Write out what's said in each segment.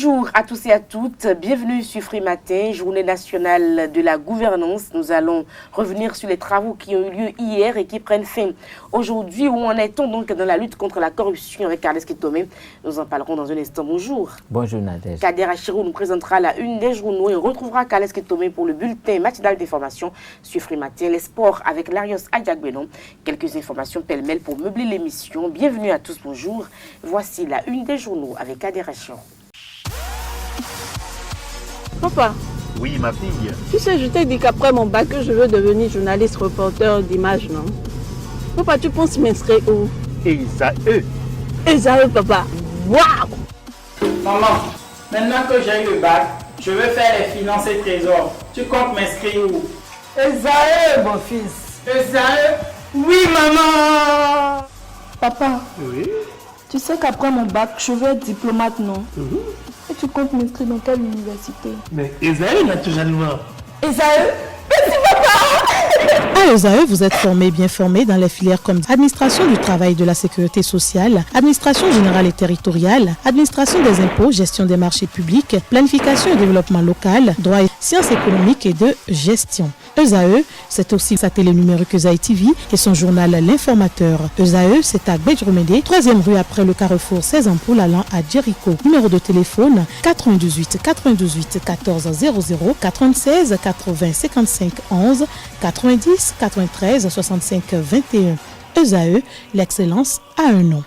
Bonjour à tous et à toutes, bienvenue sur Free Matin, journée nationale de la gouvernance. Nous allons revenir sur les travaux qui ont eu lieu hier et qui prennent fin aujourd'hui. Où en est-on donc dans la lutte contre la corruption avec Carles Kitomé? Nous en parlerons dans un instant. Bonjour. Bonjour Nadège. Kader Achirou nous présentera la une des journaux et retrouvera Carles Kitomé pour le bulletin matinal d'information sur Free Matin. Les sports avec Larios Adiagbenon. Quelques informations pêle-mêle pour meubler l'émission. Bienvenue à tous, bonjour. Voici la une des journaux avec Kader Achirou. Papa. Oui, ma fille. Tu sais, je t'ai dit qu'après mon bac, je veux devenir journaliste reporter d'images, non? Papa, tu penses m'inscrire où? Esaü. Esaü, papa. Waouh! Maman, maintenant que j'ai eu le bac, je veux faire les finances et trésors. Tu comptes m'inscrire où? Esaü, mon fils. Esaü? Oui, maman! Papa, Oui. tu sais qu'après mon bac, je veux être diplomate, non? Et tu comptes m'inscrire dans quelle université? Mais Esaü, naturellement. Esaü? À ESAE, vous êtes bien formé dans les filières comme administration du travail et de la sécurité sociale, administration générale et territoriale, administration des impôts, gestion des marchés publics, planification et développement local, droit et sciences économiques et de gestion. ESAE, c'est aussi sa télé numérique ESAE TV et son journal L'Informateur. ESAE, c'est à Bedjromede, 3e rue après le carrefour 16 ampoules allant à Jericho. Numéro de téléphone 98 98 14 00 96 80 55 11 90 93 65 21. ESAE, l'excellence a un nom.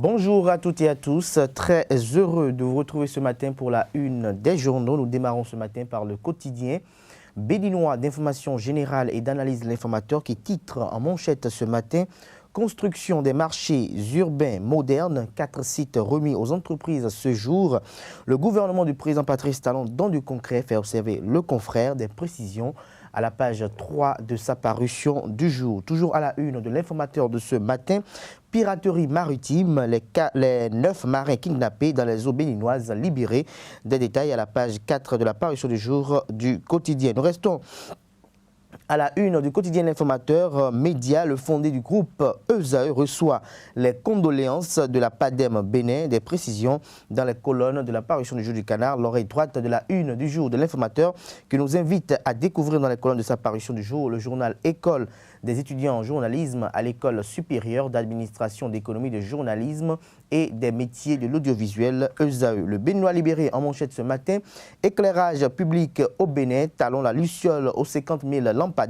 Bonjour à toutes et à tous, très heureux de vous retrouver ce matin pour la une des journaux. Nous démarrons ce matin par le quotidien béninois d'information générale et d'analyse de l'informateur qui titre en manchette ce matin « Construction des marchés urbains modernes, 4 sites remis aux entreprises ce jour ». Le gouvernement du président Patrice Talon, dans du concret, fait observer le confrère des précisions à la page 3 de sa parution du jour. Toujours à la une de l'informateur de ce matin, piraterie maritime, les 9 marins kidnappés dans les eaux béninoises libérés. Des détails à la page 4 de la parution du jour du quotidien. Nous restons à la une du quotidien L'Informateur, média, le fondé du groupe ESAE reçoit les condoléances de la PADEM Bénin, des précisions dans les colonnes de la parution du jour du Canard, l'oreille droite de la une du jour de L'Informateur, qui nous invite à découvrir dans les colonnes de sa parution du jour le journal École des étudiants en journalisme à l'École supérieure d'administration d'économie de journalisme et des métiers de l'audiovisuel ESAE. Le Béninois libéré en manchette ce matin, éclairage public au Bénin, talon la luciole aux 50 000 lampadaires.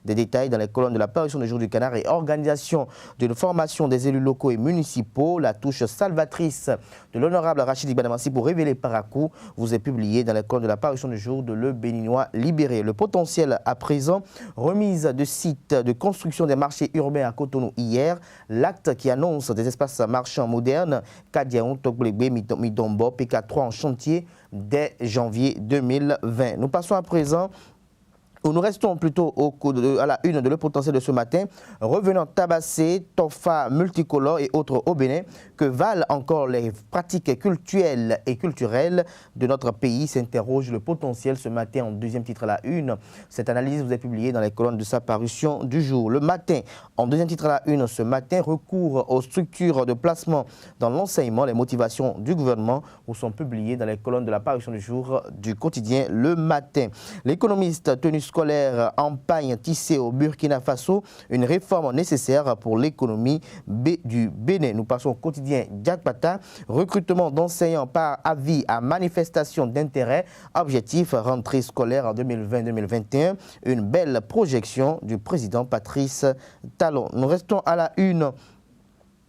Des détails dans les colonnes de la parution du jour du Canard et organisation d'une formation des élus locaux et municipaux. La touche salvatrice de l'honorable Rachid Ibadamassi pour révéler par à coup vous est publié dans les colonnes de la parution du jour de Le Béninois libéré. Le potentiel à présent, remise de sites de construction des marchés urbains à Cotonou hier, l'acte qui annonce des espaces marchands modernes, Kadiaon, Tokblegbe, Midombo, PK3 en chantier dès janvier 2020. Nous passons à présent. Nous restons plutôt à la une de Le Potentiel de ce matin, revenant tabasser, tofa multicolore et autres au Bénin, que valent encore les pratiques cultuelles et culturelles de notre pays, s'interroge Le Potentiel ce matin en deuxième titre à la une. Cette analyse vous est publiée dans les colonnes de sa parution du jour. Le matin, en deuxième titre à la une ce matin, recours aux structures de placement dans l'enseignement, les motivations du gouvernement vous sont publiées dans les colonnes de la parution du jour du quotidien Le Matin. L'économiste tenu scolaire empagne tissé au Burkina Faso, une réforme nécessaire pour l'économie du Bénin. Nous passons au quotidien Diakpata, recrutement d'enseignants par avis à manifestation d'intérêt, objectif rentrée scolaire en 2020-2021, une belle projection du président Patrice Talon. Nous restons à la une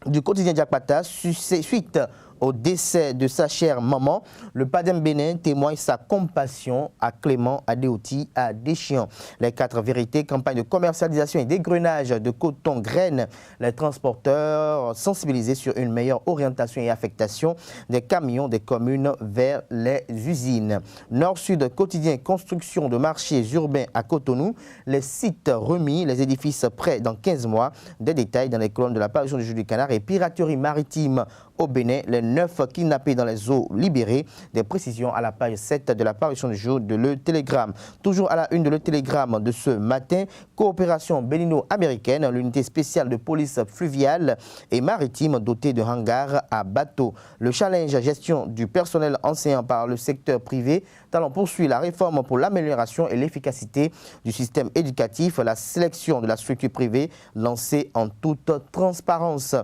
du quotidien Diakpata, suite au décès de sa chère maman, le PADEM Bénin témoigne sa compassion à Clément Adéoti à Deschamps. Les 4 vérités, campagne de commercialisation et d'égrenage de coton graines, les transporteurs sensibilisés sur une meilleure orientation et affectation des camions des communes vers les usines. Nord-Sud quotidien, construction de marchés urbains à Cotonou, les sites remis, les édifices prêts dans 15 mois, des détails dans les colonnes de la parution du jour du Canard et piraterie maritime au Bénin, les 9 kidnappés dans les eaux libérées. Des précisions à la page 7 de la parution du jour de Le Télégramme. Toujours à la une de Le Télégramme de ce matin, coopération bénino-américaine, l'unité spéciale de police fluviale et maritime dotée de hangars à bateaux. Le challenge gestion du personnel enseignant par le secteur privé. Talon poursuit la réforme pour l'amélioration et l'efficacité du système éducatif, la sélection de la structure privée lancée en toute transparence.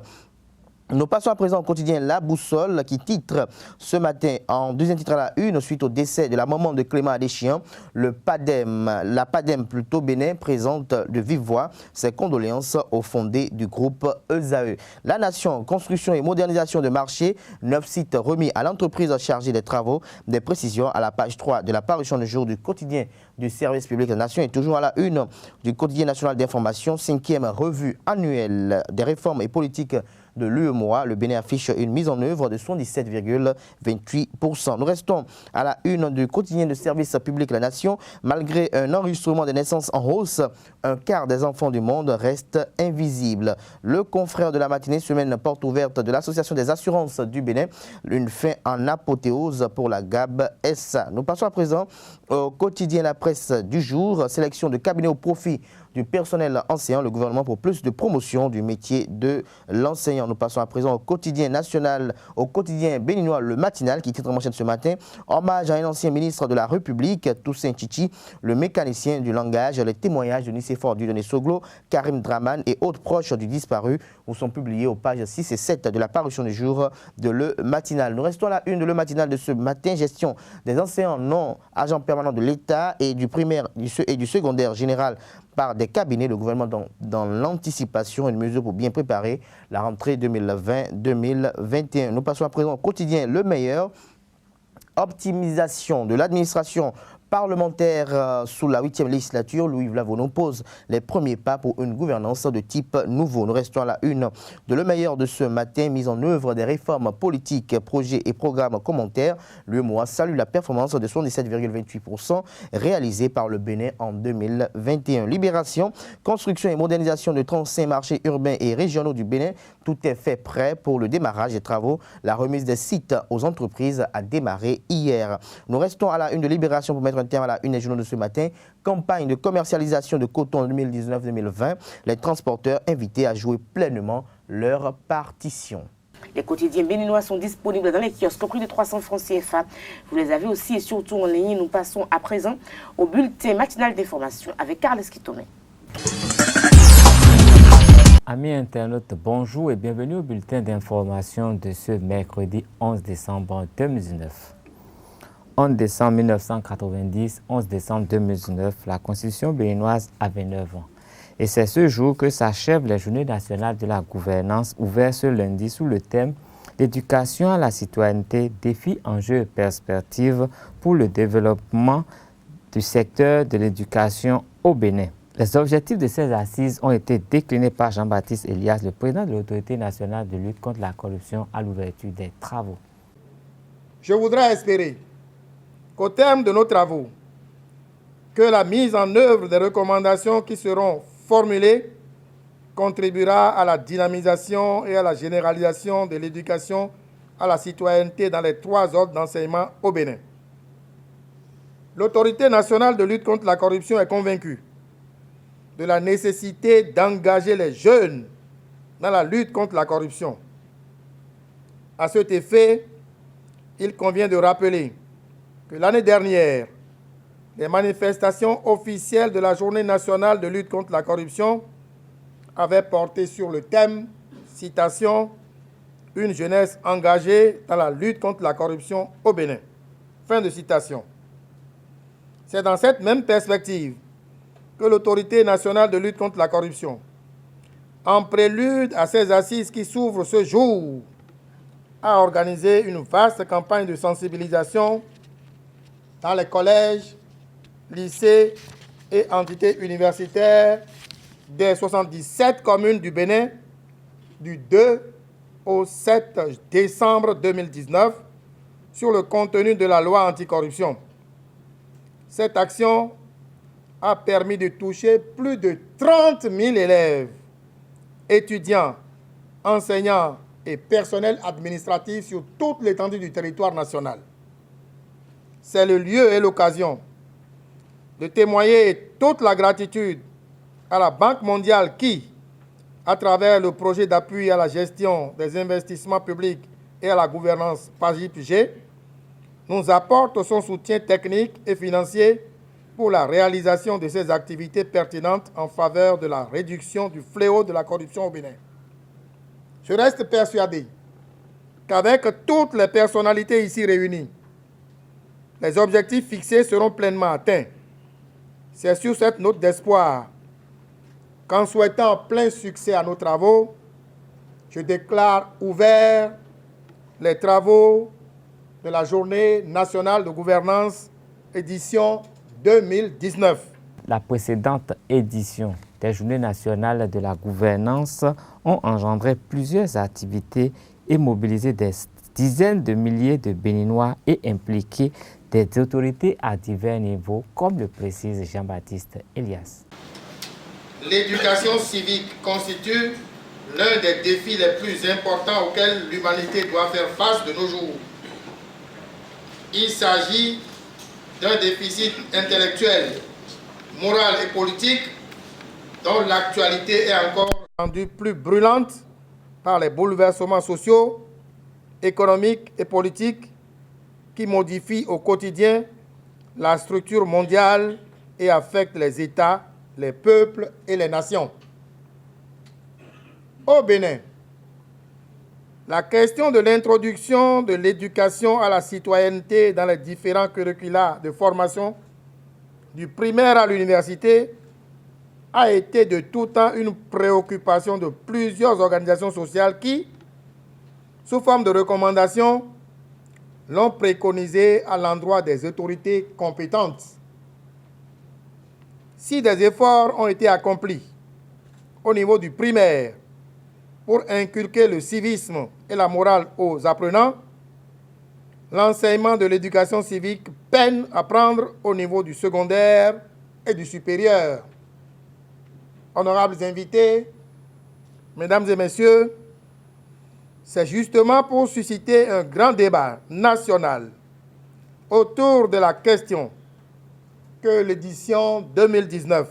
Nous passons à présent au quotidien La Boussole qui titre ce matin en deuxième titre à la une suite au décès de la maman de Clément Adéchian. La PADEM plutôt Bénin présente de vive voix ses condoléances aux fondés du groupe ESAE. La Nation, construction et modernisation de marché, 9 sites remis à l'entreprise chargée des travaux. Des précisions à la page 3 de la parution du jour du quotidien du service public de la Nation et toujours à la une du quotidien national d'information, 5e revue annuelle des réformes et politiques de l'UEMOA. Le Bénin affiche une mise en œuvre de 77,28%. Nous restons à la une du quotidien de service public La Nation. Malgré un enregistrement des naissances en hausse, un quart des enfants du monde reste invisible. Le confrère de la matinée, semaine porte ouverte de l'Association des assurances du Bénin. Une fin en apothéose pour la GAB SA. Nous passons à présent au quotidien La Presse du jour. Sélection de cabinet au profit du personnel enseignant, le gouvernement pour plus de promotion du métier de l'enseignant. Nous passons à présent au quotidien national, au quotidien béninois, le matinal, qui titre en manchette ce matin. Hommage à un ancien ministre de la République, Toussaint Tchitchi, le mécanicien du langage. Les témoignages de Nicéphore Dieudonné Soglo, Karim Draman et autres proches du disparu vous sont publiés aux pages 6 et 7 de la parution du jour de Le Matinal. Nous restons à la une de Le Matinal de ce matin. Gestion des enseignants non agents permanents de l'État et du primaire et du secondaire général par des cabinets. Le gouvernement dans l'anticipation, une mesure pour bien préparer la rentrée 2020-2021. Nous passons à présent au quotidien Le Meilleur. Optimisation de l'administration parlementaire sous la 8e législature, Louis-Yves Lavono pose les premiers pas pour une gouvernance de type nouveau. Nous restons à la une de Le Meilleur de ce matin, mise en œuvre des réformes politiques, projets et programmes commentaires. L'UEMOA salue la performance de 77,28% réalisée par le Bénin en 2021. Libération, construction et modernisation de 35 marchés urbains et régionaux du Bénin. Tout est fait prêt pour le démarrage des travaux. La remise des sites aux entreprises a démarré hier. Nous restons à la une de Libération pour mettre un terme à la une des journaux de ce matin. Campagne de commercialisation de coton 2019-2020. Les transporteurs invités à jouer pleinement leur partition. Les quotidiens béninois sont disponibles dans les kiosques au prix de 300 francs CFA. Vous les avez aussi et surtout en ligne. Nous passons à présent au bulletin matinal d'information avec Carles Kitomé. Amis internautes, bonjour et bienvenue au bulletin d'information de ce mercredi 11 décembre 2019. 11 décembre 1990, 11 décembre 2019, la Constitution béninoise a 29 ans. Et c'est ce jour que s'achèvent les Journées nationales de la gouvernance ouvertes ce lundi sous le thème « L'éducation à la citoyenneté, défis, enjeux et perspectives pour le développement du secteur de l'éducation au Bénin ». Les objectifs de ces assises ont été déclinés par Jean-Baptiste Elias, le président de l'Autorité nationale de lutte contre la corruption, à l'ouverture des travaux. Je voudrais espérer qu'au terme de nos travaux, que la mise en œuvre des recommandations qui seront formulées contribuera à la dynamisation et à la généralisation de l'éducation à la citoyenneté dans les 3 ordres d'enseignement au Bénin. L'Autorité nationale de lutte contre la corruption est convaincue de la nécessité d'engager les jeunes dans la lutte contre la corruption. À cet effet, il convient de rappeler que l'année dernière, les manifestations officielles de la Journée nationale de lutte contre la corruption avaient porté sur le thème, citation, « Une jeunesse engagée dans la lutte contre la corruption au Bénin ». Fin de citation. C'est dans cette même perspective que l'Autorité nationale de lutte contre la corruption, en prélude à ces assises qui s'ouvrent ce jour, a organisé une vaste campagne de sensibilisation dans les collèges, lycées et entités universitaires des 77 communes du Bénin du 2 au 7 décembre 2019 sur le contenu de la loi anticorruption. Cette action a permis de toucher plus de 30 000 élèves, étudiants, enseignants et personnel administratif sur toute l'étendue du territoire national. C'est le lieu et l'occasion de témoigner toute la gratitude à la Banque mondiale qui, à travers le projet d'appui à la gestion des investissements publics et à la gouvernance PAGIP-G, nous apporte son soutien technique et financier pour la réalisation de ces activités pertinentes en faveur de la réduction du fléau de la corruption au Bénin. Je reste persuadé qu'avec toutes les personnalités ici réunies, les objectifs fixés seront pleinement atteints. C'est sur cette note d'espoir qu'en souhaitant plein succès à nos travaux, je déclare ouverts les travaux de la Journée nationale de gouvernance, édition 2019. La précédente édition des Journées nationales de la gouvernance ont engendré plusieurs activités et mobilisé des dizaines de milliers de Béninois et impliqué des autorités à divers niveaux, comme le précise Jean-Baptiste Elias. L'éducation civique constitue l'un des défis les plus importants auxquels l'humanité doit faire face de nos jours. Il s'agit d'un déficit intellectuel, moral et politique dont l'actualité est encore rendue plus brûlante par les bouleversements sociaux, économiques et politiques qui modifient au quotidien la structure mondiale et affectent les États, les peuples et les nations. Au Bénin, la question de l'introduction de l'éducation à la citoyenneté dans les différents curricula de formation, du primaire à l'université, a été de tout temps une préoccupation de plusieurs organisations sociales qui, sous forme de recommandations, l'ont préconisé à l'endroit des autorités compétentes. Si des efforts ont été accomplis au niveau du primaire pour inculquer le civisme et la morale aux apprenants, l'enseignement de l'éducation civique peine à prendre au niveau du secondaire et du supérieur. Honorables invités, mesdames et messieurs, c'est justement pour susciter un grand débat national autour de la question que l'édition 2019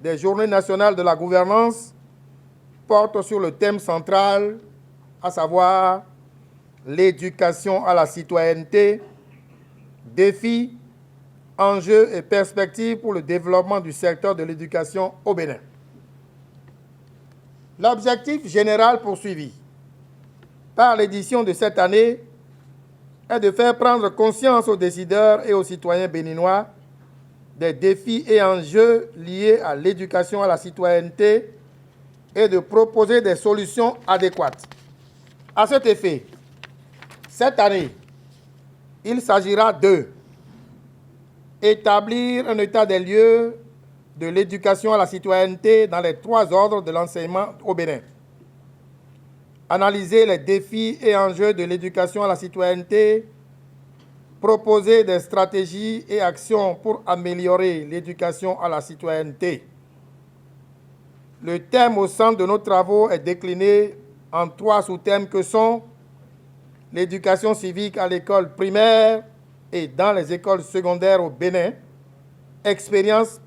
des Journées nationales de la gouvernance porte sur le thème central, à savoir l'éducation à la citoyenneté, défis, enjeux et perspectives pour le développement du secteur de l'éducation au Bénin. L'objectif général poursuivi par l'édition de cette année est de faire prendre conscience aux décideurs et aux citoyens béninois des défis et enjeux liés à l'éducation à la citoyenneté et de proposer des solutions adéquates. À cet effet, cette année, il s'agira de établir un état des lieux de l'éducation à la citoyenneté dans les 3 ordres de l'enseignement au Bénin. Analyser les défis et enjeux de l'éducation à la citoyenneté, proposer des stratégies et actions pour améliorer l'éducation à la citoyenneté. Le thème au centre de nos travaux est décliné en 3 sous-thèmes que sont l'éducation civique à l'école primaire et dans les écoles secondaires au Bénin, expérience,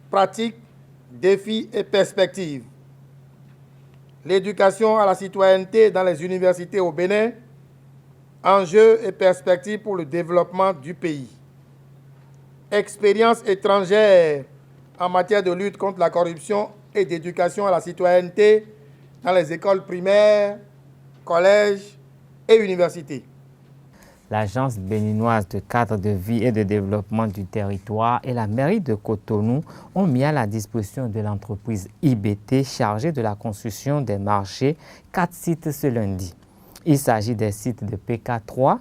pratique, défis et perspectives. L'éducation à la citoyenneté dans les universités au Bénin, enjeux et perspectives pour le développement du pays. Expérience étrangère en matière de lutte contre la corruption et d'éducation à la citoyenneté dans les écoles primaires, collèges et universités. L'Agence béninoise de cadre de vie et de développement du territoire et la mairie de Cotonou ont mis à la disposition de l'entreprise IBT chargée de la construction des marchés 4 sites ce lundi. Il s'agit des sites de PK3,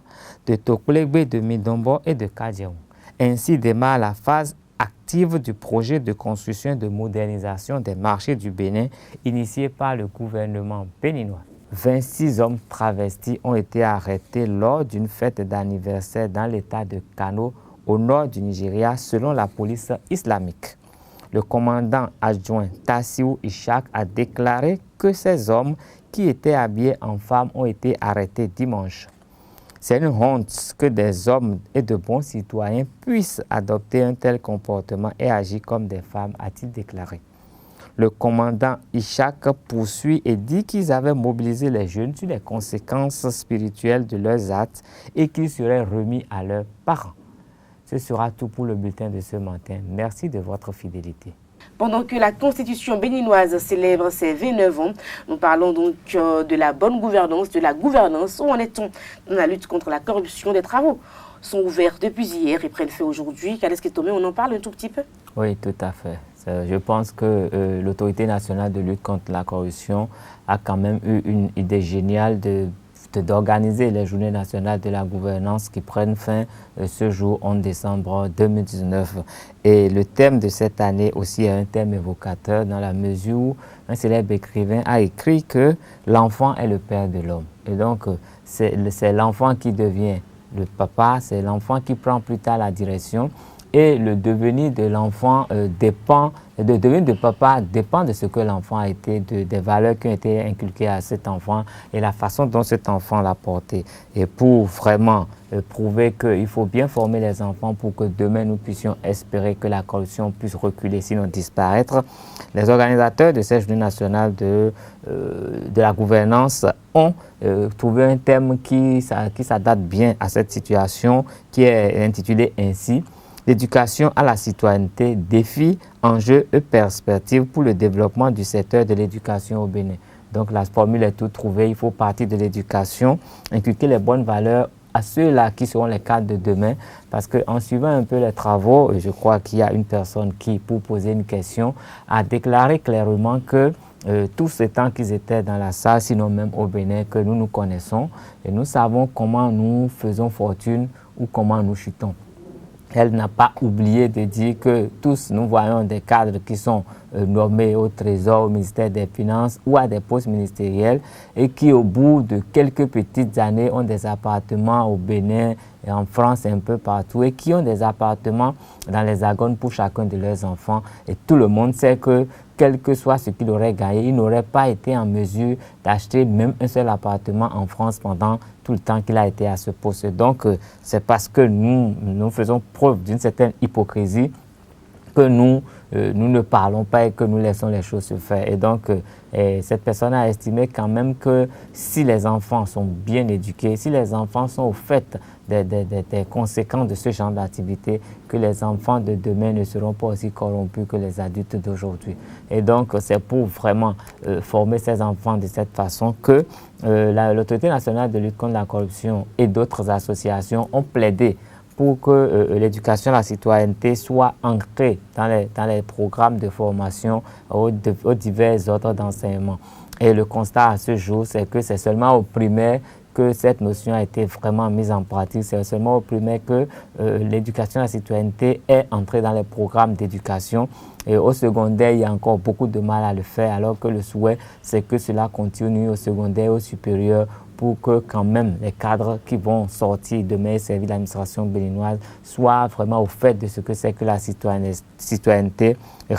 de Tokulebe, de Midombo et de Kadjerou. Ainsi démarre la phase active du projet de construction et de modernisation des marchés du Bénin initié par le gouvernement béninois. 26 hommes travestis ont été arrêtés lors d'une fête d'anniversaire dans l'état de Kano, au nord du Nigeria, selon la police islamique. Le commandant adjoint Tassiou Ishak a déclaré que ces hommes qui étaient habillés en femmes ont été arrêtés dimanche. C'est une honte que des hommes et de bons citoyens puissent adopter un tel comportement et agir comme des femmes, a-t-il déclaré. Le commandant Ishak poursuit et dit qu'ils avaient mobilisé les jeunes sur les conséquences spirituelles de leurs actes et qu'ils seraient remis à leurs parents. Ce sera tout pour le bulletin de ce matin. Merci de votre fidélité. Pendant que la Constitution béninoise célèbre ses 29 ans, nous parlons donc de la bonne gouvernance, de la gouvernance. Où en est-on dans la lutte contre la corruption? Des travaux sont ouverts depuis hier et prennent fait aujourd'hui. Kales Kitome, on en parle un tout petit peu? Oui, tout à fait. Je pense que l'Autorité nationale de lutte contre la corruption a quand même eu une idée géniale d'organiser les journées nationales de la gouvernance qui prennent fin ce jour 11 décembre 2019. Et le thème de cette année aussi est un thème évocateur dans la mesure où un célèbre écrivain a écrit que l'enfant est le père de l'homme. Et donc, c'est l'enfant qui devient le papa, c'est l'enfant qui prend plus tard la direction. Et le devenir de l'enfant dépend, le devenir de papa dépend de ce que l'enfant a été, des valeurs qui ont été inculquées à cet enfant et la façon dont cet enfant l'a porté. Et pour vraiment prouver qu'il faut bien former les enfants pour que demain nous puissions espérer que la corruption puisse reculer, sinon disparaître, les organisateurs de cette journée nationale de la gouvernance ont trouvé un thème qui s'adapte bien à cette situation, qui est intitulé ainsi: l'éducation à la citoyenneté, défis, enjeux et perspectives pour le développement du secteur de l'éducation au Bénin. Donc la formule est toute trouvée, il faut partir de l'éducation, inculquer les bonnes valeurs à ceux-là qui seront les cadres de demain, parce qu'en suivant un peu les travaux, je crois qu'il y a une personne qui, pour poser une question, a déclaré clairement que tout ce temps qu'ils étaient dans la salle, sinon même au Bénin, que nous nous connaissons, et nous savons comment nous faisons fortune ou comment nous chutons. Elle n'a pas oublié de dire que tous nous voyons des cadres qui sont nommés au Trésor, au ministère des Finances ou à des postes ministériels et qui au bout de quelques petites années ont des appartements au Bénin et en France et un peu partout et qui ont des appartements dans les Hexagones pour chacun de leurs enfants. Et tout le monde sait que quel que soit ce qu'il aurait gagné, il n'aurait pas été en mesure d'acheter même un seul appartement en France pendant tout le temps qu'il a été à ce poste. Donc, c'est parce que nous faisons preuve d'une certaine hypocrisie que nous ne parlons pas et que nous laissons les choses se faire. Et donc, cette personne a estimé quand même que si les enfants sont bien éduqués, si les enfants sont au fait des conséquences de ce genre d'activité, que les enfants de demain ne seront pas aussi corrompus que les adultes d'aujourd'hui. Et donc, c'est pour vraiment former ces enfants de cette façon que l'Autorité nationale de lutte contre la corruption et d'autres associations ont plaidé pour que l'éducation à la citoyenneté soit ancrée dans les programmes de formation aux divers ordres d'enseignement. Et le constat à ce jour, c'est que c'est seulement au primaire que cette notion a été vraiment mise en pratique. C'est seulement au primaire que l'éducation à la citoyenneté est entrée dans les programmes d'éducation. Et au secondaire, il y a encore beaucoup de mal à le faire, alors que le souhait, c'est que cela continue au secondaire et au supérieur pour que quand même les cadres qui vont sortir demain et servir l'administration béninoise soient vraiment au fait de ce que c'est que la citoyenneté, le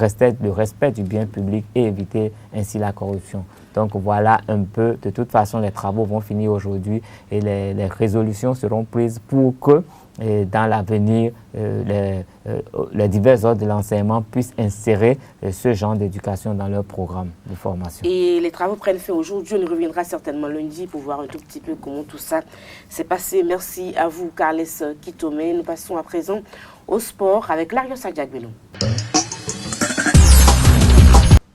respect du bien public et éviter ainsi la corruption. Donc voilà un peu, de toute façon les travaux vont finir aujourd'hui et les résolutions seront prises pour que dans l'avenir, les divers ordres de l'enseignement puissent insérer ce genre d'éducation dans leur programme de formation. Et les travaux prennent fin aujourd'hui. On y reviendra certainement lundi pour voir un tout petit peu comment tout ça s'est passé. Merci à vous, Kales Kitome. Nous passons à présent au sport avec Lario Sadiagbelou.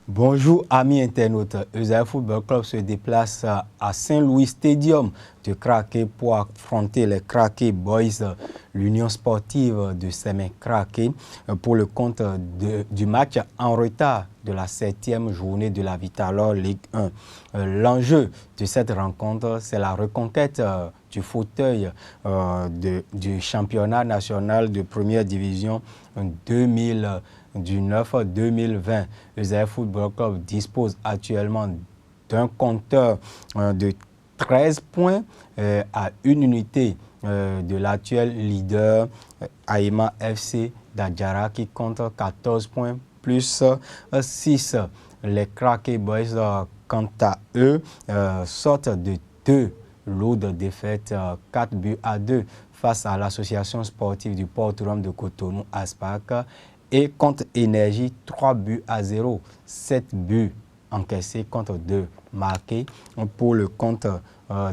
Bonjour amis internautes, Ezaïe Football Club se déplace à Saint-Louis Stadium de Craqué pour affronter les Craqué Boys, l'Union sportive de Sémé-Craqué, pour le compte du match en retard de la 7e journée de la Vitalor Ligue 1. L'enjeu de cette rencontre, c'est la reconquête du fauteuil du championnat national de première division 2019-2020. Le Ezaïe Football Club dispose actuellement d'un compteur de 13 points à une unité de l'actuel leader Aïma FC d'Adjara qui compte 14 points plus 6. Les Craquet Boys, quant à eux, sortent de 2 lourdes défaites, 4-2 face à l'association sportive du Port Autonome de Cotonou, ASPAC, et contre Énergie, 3-0, 7 buts encaissés contre 2 marqués pour le compte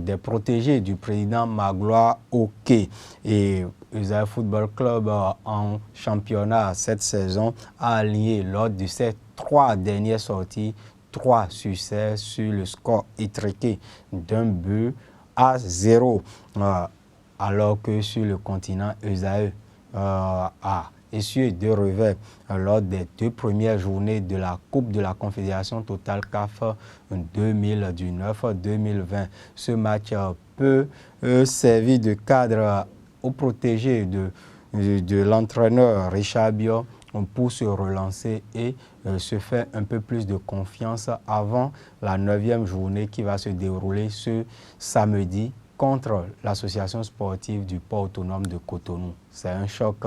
des protégés du président Magloire Oké. Et Ezaïe Football Club en championnat cette saison a aligné lors de ses 3 dernières sorties 3 succès sur le score étriqué d'1-0, alors que sur le continent, Ezaïe a essuyé 2 revers lors des 2 premières journées de la Coupe de la Confédération Total CAF 2019-2020. Ce match peut servir de cadre aux protégés de l'entraîneur Richard Biot pour se relancer et se faire un peu plus de confiance avant la 9e journée qui va se dérouler ce samedi contre l'association sportive du Port Autonome de Cotonou. C'est un choc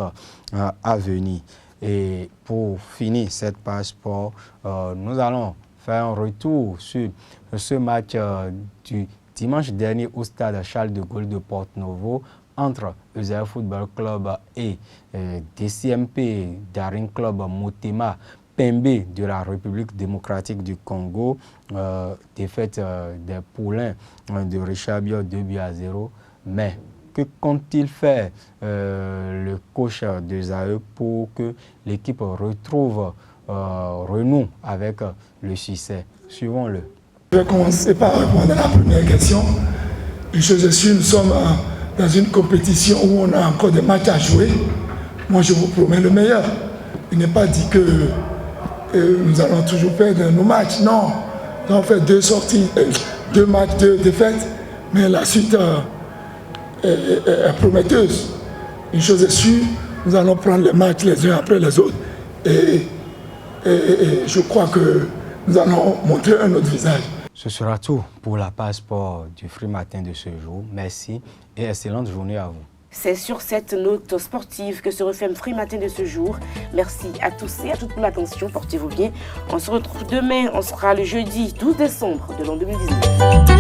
à venir. Et pour finir cette page sport, nous allons faire un retour sur ce match du dimanche dernier au stade Charles de Gaulle de Porto-Novo entre Ezaïe Football Club et DCMP Daring Club Motema Pembe de la République démocratique du Congo, défaite des poulains de Richard Biot 2-0. Mais que compte-t-il faire le coach d'Ezaïe pour que l'équipe retrouve renoue avec le succès? Suivons-le. Je vais commencer par répondre à la première question. Une chose est sûre, nous sommes dans une compétition où on a encore des matchs à jouer. Moi, je vous promets le meilleur. Il n'est pas dit que nous allons toujours perdre nos matchs. Non, nous avons fait 2 sorties, 2 matchs, 2 défaites, mais la suite est prometteuse. Une chose est sûre, nous allons prendre les matchs les uns après les autres. Et je crois que nous allons montrer un autre visage. Ce sera tout pour la page sport du Free Matin de ce jour. Merci et excellente journée à vous. C'est sur cette note sportive que se referme Free Matin de ce jour. Merci à tous et à toutes pour l'attention. Portez-vous bien. On se retrouve demain. On sera le jeudi 12 décembre de l'an 2019.